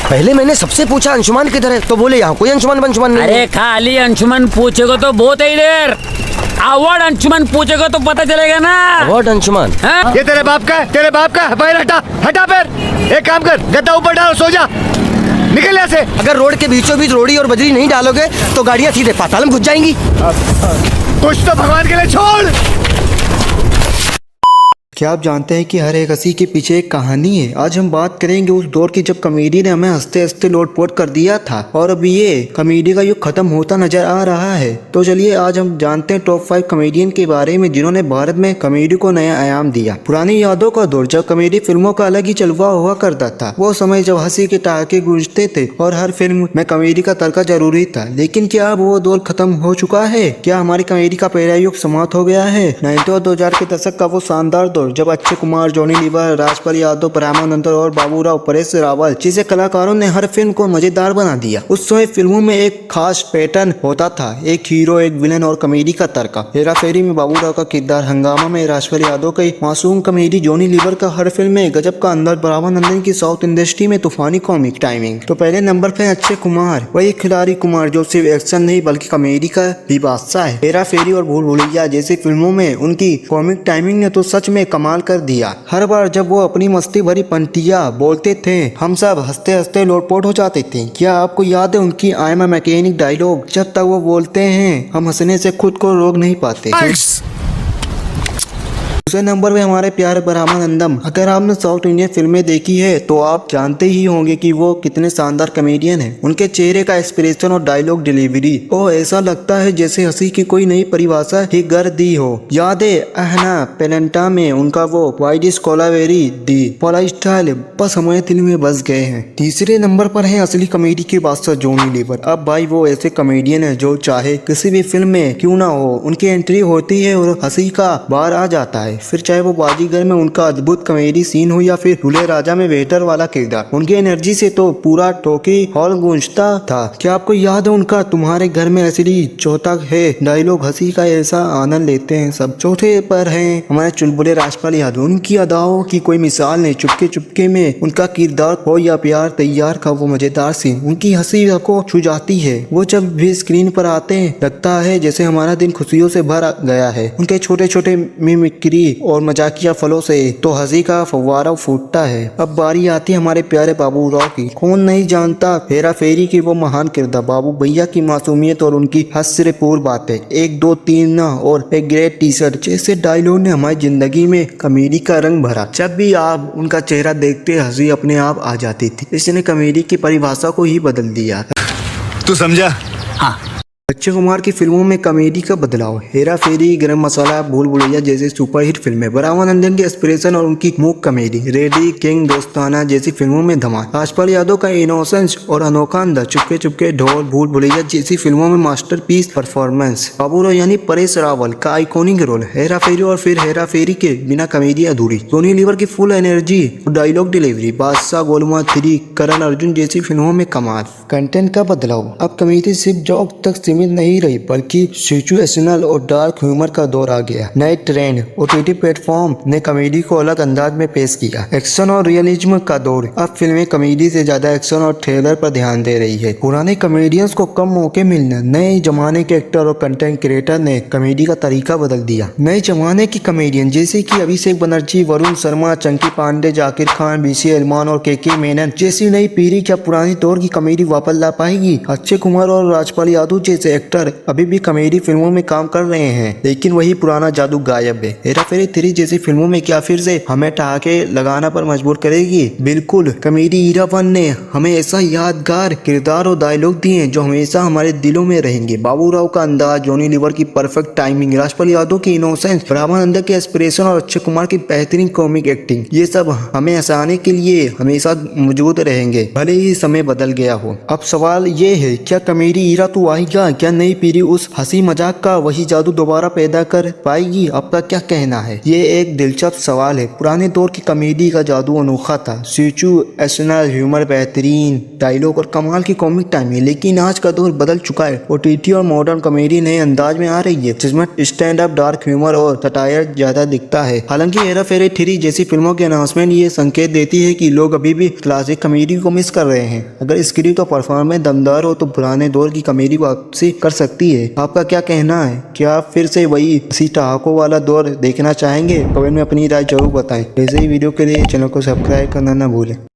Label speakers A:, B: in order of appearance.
A: पहले मैंने सबसे पूछा अंशुमान किधर है, तो बोले यहाँ कोई अंशुमान अंशुमान नहीं है।
B: अरे खाली अंशुमन पूछेगा तो बहुत है इधर, अवार्ड अंशुमन पूछेगा तो पता चलेगा ना।
A: अवार्ड अंशुमान?
B: हाँ?
C: ये तेरे बाप का है, तेरे बाप का है। पैर हटा, हटा पैर। एक काम कर, गद्दा ऊपर डाल, सो जा, निकल यहाँ से।
A: अगर रोड के बीचों बीच रोड़ी और बजरी नहीं डालोगे तो गाड़ियाँ सीधे पाताल में घुस जाएंगी।
C: कुछ तो भगवान के लिए छोड़।
D: क्या आप जानते हैं कि हर एक हंसी के पीछे एक कहानी है। आज हम बात करेंगे उस दौर की जब कॉमेडी ने हमें हंसते हंसते लोटपोट कर दिया था और अब ये कॉमेडी का युग खत्म होता नजर आ रहा है। तो चलिए आज हम जानते हैं टॉप 5 कॉमेडियन के बारे में जिन्होंने भारत में कॉमेडी को नया आयाम दिया। पुरानी यादों का दौर जब कॉमेडी फिल्मों का अलग ही चलवा हुआ करता था, वो समय जब हंसी के टाके गूंजते थे और हर फिल्म में कॉमेडी का तड़का जरूरी था। लेकिन क्या अब वो दौर खत्म हो चुका है? क्या हमारी कॉमेडी का पहला युग समाप्त हो गया है? 90 और 2000 के दशक का वो शानदार दौर जब अक्षय कुमार, जॉनी लीवर, राजपाल यादव, प्रेमानंद और बाबूराव, परेश रावल जैसे कलाकारों ने हर फिल्म को मजेदार बना दिया। उस समय फिल्मों में एक खास पैटर्न होता था, एक हीरो, एक विलन और कॉमेडी का तड़का। हेरा फेरी में बाबूराव का किरदार, हंगामा में राजपाल यादव की मासूम कॉमेडी, जॉनी लीवर का हर फिल्म में गजब का अंदाज, प्रेमानंद की साउथ इंडस्ट्री में तूफानी कॉमिक टाइमिंग। तो पहले नंबर पे अक्षय कुमार, वही खिलाड़ी कुमार जो सिर्फ एक्शन नहीं बल्कि कॉमेडी का भी बादशाह है। हेरा फेरी और भूल भुलैया जैसी फिल्मों में उनकी कॉमिक टाइमिंग ने तो सच में कमाल कर दिया। हर बार जब वो अपनी मस्ती भरी पंटिया बोलते थे, हम सब हंसते हंसते लोटपोट हो जाते थे। क्या आपको याद है उनकी I am a mechanic dialogue? जब तक वो बोलते हैं हम हंसने से खुद को रोक नहीं पाते। दूसरे नंबर पे हमारे प्यारे ब्रह्मानंदम। अगर आपने साउथ इंडियन फिल्में देखी है तो आप जानते ही होंगे कि वो कितने शानदार कॉमेडियन हैं। उनके चेहरे का एक्सप्रेशन और डायलॉग डिलीवरी ओ ऐसा लगता है जैसे हंसी की कोई नई परिभाषा ही कर दी हो। याद है अहना पेलेंटा में उनका वो वाइडिस कोलावेरी दी पोला स्टाइल, बस हमारे दिल में बस गए हैं। तीसरे नंबर पर है असली कॉमेडी के बादशाह जॉनी लीवर। अब भाई वो ऐसे कॉमेडियन है जो चाहे किसी भी फिल्म में क्यों ना हो, उनकी एंट्री होती है और हंसी का बार आ जाता है। फिर चाहे वो बाजीगर में उनका अद्भुत कॉमेडी सीन हो या फिर दूल्हे राजा में वेटर वाला किरदार, उनकी एनर्जी से तो पूरा टोकी हॉल गूंजता था। क्या आपको याद है उनका तुम्हारे घर में असली चौथा है डायलॉग? हंसी का ऐसा आनंद लेते हैं सब। चौथे पर हैं हमारे चुलबुले राजपाल यादव। उनकी अदाओं की कोई मिसाल नहीं। चुपके चुपके में उनका किरदार हो या प्यार तैयार का वो मजेदार सीन उनकी हंसी को छू जाती है। वो जब भी स्क्रीन पर आते हैं लगता है जैसे हमारा दिन खुशियों से भर गया है। उनके छोटे छोटे मिमिक्री और मजाकिया फलों से तो हंसी का फव्वारा फूटता है। अब बारी आती है हमारे प्यारे बाबूराव की। कौन नहीं जानता हेरा फेरी की वो महान किरदार, बाबू भैया की मासूमियत और उनकी हास्यपूर्ण बातें, 1 2 3 और एक ग्रेट टी शर्ट जैसे डायलॉग ने हमारी जिंदगी में कॉमेडी का रंग भरा। जब भी आप उनका चेहरा देखते हंसी अपने आप आ जाती थी। इसने कॉमेडी की परिभाषा को ही बदल दिया।
C: तू समझा?
B: हाँ।
D: अक्षय कुमार की फिल्मों में कॉमेडी का बदलाव, हेरा फेरी, गरम मसाला, भूल भुलैया जैसी सुपरहिट फिल्में, ब्रह्मानंदन के एक्सप्रेशन और उनकी मूक कॉमेडी, रेडी, किंग, दोस्ताना जैसी फिल्मों में धमाल, राजपाल यादव का इनोसेंस और अनोखा अंदाज, चुपके चुपके, ढोल, भूल भुलैया जैसी फिल्मों में मास्टरपीस परफॉर्मेंस, बाबूराव यानी परेश रावल का आइकॉनिक रोल, हेरा फेरी और फिर हेरा फेरी के बिना कॉमेडी अधूरी, जॉनी लीवर की फुल एनर्जी और डायलॉग डिलीवरी, बादशाह, गोलमाल 3, करण अर्जुन जैसी फिल्मों में कमाल। कंटेंट का बदलाव, अब कॉमेडी सिर्फ जोक तक नहीं रही बल्कि सिचुएशनल और डार्क ह्यूमर का दौर आ गया। नए ट्रेंड ओटीटी प्लेटफॉर्म ने कॉमेडी को अलग अंदाज में पेश किया। एक्शन और रियलिज्म का दौर, अब फिल्में कॉमेडी से ज्यादा एक्शन और थ्रिलर पर ध्यान दे रही है। पुराने कॉमेडियंस को कम मौके मिलने, नए जमाने के एक्टर और कंटेंट क्रिएटर ने कॉमेडी का तरीका बदल दिया। नए जमाने की कॉमेडियन जैसे कि अभिषेक बनर्जी, वरुण शर्मा, चंकी पांडे, जाकिर खान, बीसी अरमान और के मेनन जैसी नई पीढ़ी क्या पुरानी दौर की कॉमेडी वापस ला पाएगी? अक्षय कुमार और राजपाल यादव जैसे एक्टर अभी भी कॉमेडी फिल्मों में काम कर रहे हैं, लेकिन वही पुराना जादू गायब है। हेरा फेरी 3 जैसी फिल्मों में क्या फिर से हमें ठहाके लगाना पर मजबूर करेगी? बिल्कुल। कॉमेडी हीरा 1 ने हमें ऐसा यादगार किरदार और डायलॉग दिए जो हमेशा हमारे दिलों में रहेंगे। बाबूराव का अंदाज, जॉनी लीवर की परफेक्ट टाइमिंग, राजपाल यादव की इनोसेंस, ब्रह्मानंद के एक्सप्रेशन और अक्षय कुमार की बेहतरीन कॉमिक एक्टिंग, ये सब हमें हंसाने के लिए हमेशा मौजूद रहेंगे भले ही समय बदल गया हो। अब सवाल ये है क्या कॉमेडी हीरा तो आएगा क्या नई पीढ़ी उस हंसी मजाक का वही जादू दोबारा पैदा कर पाएगी? आपका क्या कहना है? ये एक दिलचस्प सवाल है। पुराने दौर की कॉमेडी का जादू अनोखा था, सिचुएशनल ह्यूमर, बेहतरीन डायलॉग और कमाल की कॉमिक टाइमिंग। लेकिन आज का दौर बदल चुका है। ओटीटी और मॉडर्न कॉमेडी नए अंदाज में आ रही है, जिसमें स्टैंड अप, डार्क ह्यूमर और सटायर ज्यादा दिखता है। हालांकि हेरा फेरी 3 जैसी फिल्मों के अनाउंसमेंट ये संकेत देती है कि लोग अभी भी क्लासिक कॉमेडी को मिस कर रहे हैं। अगर स्क्रिप्ट और परफॉर्मेंस दमदार हो तो पुराने दौर की कॉमेडी वापसी कर सकती है। आपका क्या कहना है? क्या आप फिर से वही हंसी ठहाकों वाला दौर देखना चाहेंगे? कमेंट में अपनी राय जरूर बताएं। ऐसे ही वीडियो के लिए चैनल को सब्सक्राइब करना ना भूलें।